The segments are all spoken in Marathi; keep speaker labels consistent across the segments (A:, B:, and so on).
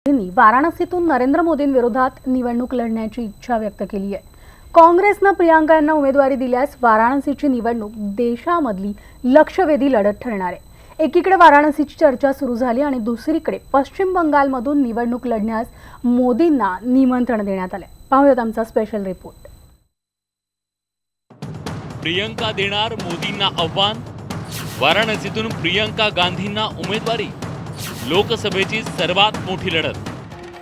A: यांनी वाराणसीतून नरेंद्र मोदींविरोधात निवडणूक लढण्याची इच्छा व्यक्त केली आहे। काँग्रेसने प्रियंका यांना उमेदवारी दिल्यास वाराणसीची निवडणूक देशामधली लक्षवेधी लढत ठरणार आहे। एकीकडे वाराणसीची चर्चा सुरू झाली आणि दुसरीकडे पश्चिम बंगालमधून निवडणूक लढण्यास मोदींना निमंत्रण देण्यात आले। पाहूयात आमचा स्पेशल रिपोर्ट।
B: प्रियंका देणार मोदींना आव्हान, वाराणसीतून प्रियंका गांधींना उमेदवारी। लोकसभेची सर्वात मोठी लढत।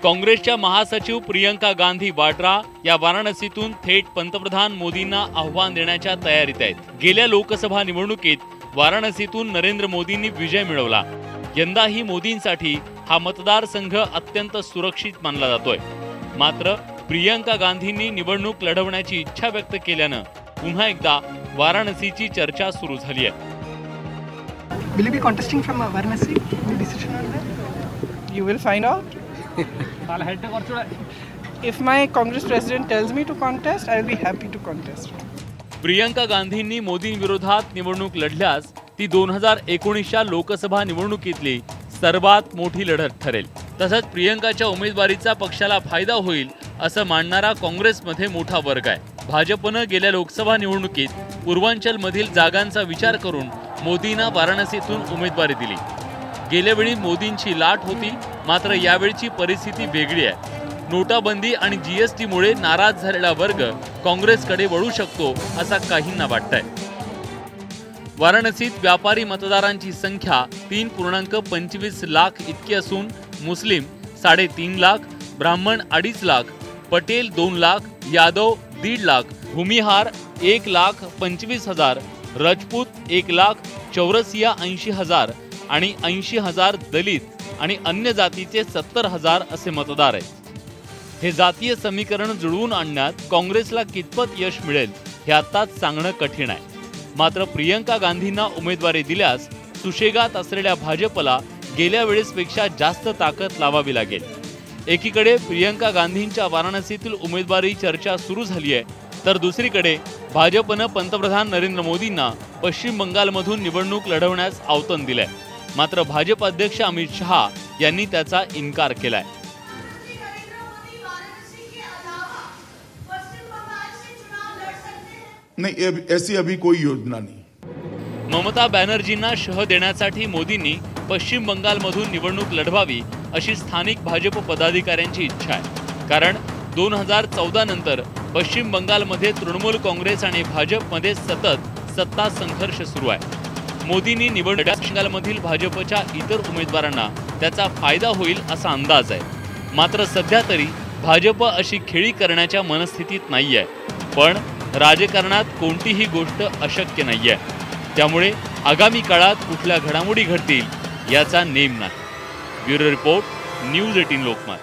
B: काँग्रेसच्या महासचिव प्रियंका गांधी वाड्रा या वाराणसीतून थेट पंतप्रधान मोदींना आव्हान देण्याच्या तयारीत आहेत। गेल्या लोकसभा निवडणुकीत वाराणसीतून नरेंद्र मोदींनी विजय मिळवला। यंदाही मोदींसाठी हा मतदारसंघ अत्यंत सुरक्षित मानला जातोय। मात्र प्रियंका गांधींनी निवडणूक लढवण्याची इच्छा व्यक्त केल्यानं पुन्हा एकदा वाराणसीची चर्चा सुरू झाली आहे।
C: Will you be contesting from Varanasi? Any decision on that? You will find out. If my Congress president tells me to contest, I will be happy to contest.
B: Priyanka गांधींनी मोदींविरोधात निवडणूक लढल्यास ती 2019च्या लोकसभा निवडणुकीतली सर्वात मोठी लढत ठरेल। तसंच प्रियंकाच्या उमेदवारीचा पक्षाला फायदा होईल असं मानणारा काँग्रेसमध्ये मोठा वर्ग आहे। भाजपने गेल्या लोकसभा निवडणुकीत पूर्वांचलमधील जागांचा विचार करून मोदींना वाराणसीतून उमेदवारी दिली। गेल्या वेळी मोदींची लाट होती, मात्र यावेळची परिस्थिती वेगळी आहे। नोटाबंदी आणि जीएसटी मुळे नाराज झालेला वर्ग काँग्रेसकडे वळू शकतो असं काहींना वाटतंय। वाराणसीत व्यापारी मतदारांची संख्या 3.25 लाख इतकी असून मुस्लिम 3.5 लाख, ब्राह्मण 2.5 लाख, पटेल 2 लाख, यादव 1.5 लाख, भूमिहार 1,25,000, राजपूत 1 लाख, चौरसिया 80,000 आणि 80,000 दलित आणि अन्य जातीचे 70,000 असे मतदार आहेत। हे जातीय समीकरण जुळवून आणण्यात काँग्रेसला कितपत यश मिळेल हे आताच सांगणं कठीण आहे। मात्र प्रियंका गांधींना उमेदवारी दिल्यास सुशेगात असलेल्या भाजपला गेल्या वेळेसपेक्षा जास्त ताकद लावावी लागेल। एकीकडे प्रियंका गांधींच्या वाराणसीतील उमेदवारी चर्चा सुरू झाली आहे, तर दुसरीकडे भाजपने पंतप्रधान नरेंद्र मोदींना पश्चिम बंगालमधून निवडणूक लढवण्यास आव्हान दिलंय। मात्र भाजप अध्यक्ष अमित शहा यांनी त्याचा इन्कार केलाय।
D: नहीं, ऐसी अभी कोई योजना नहीं।
B: ममता बॅनर्जींना शह देण्यासाठी मोदींनी पश्चिम बंगालमधून निवडणूक लढवावी अशी स्थानिक भाजप पदाधिकाऱ्यांची इच्छा आहे। कारण 2014 नंतर पश्चिम बंगालमध्ये तृणमूल काँग्रेस आणि भाजपमध्ये सतत सत्ता संघर्ष सुरू आहे। मोदींनी निवडणूक बंगालमधील भाजपच्या इतर उमेदवारांना त्याचा फायदा होईल असा अंदाज आहे। मात्र सध्या तरी भाजप अशी खेळी करण्याच्या मनस्थितीत नाहीये, पण राजकारणात कोणतीही गोष्ट अशक्य नाहीये। त्यामुळे आगामी काळात कुठल्या घडामोडी घडतील याचा नेम नाही। Bureau report, news 18 Lokmat.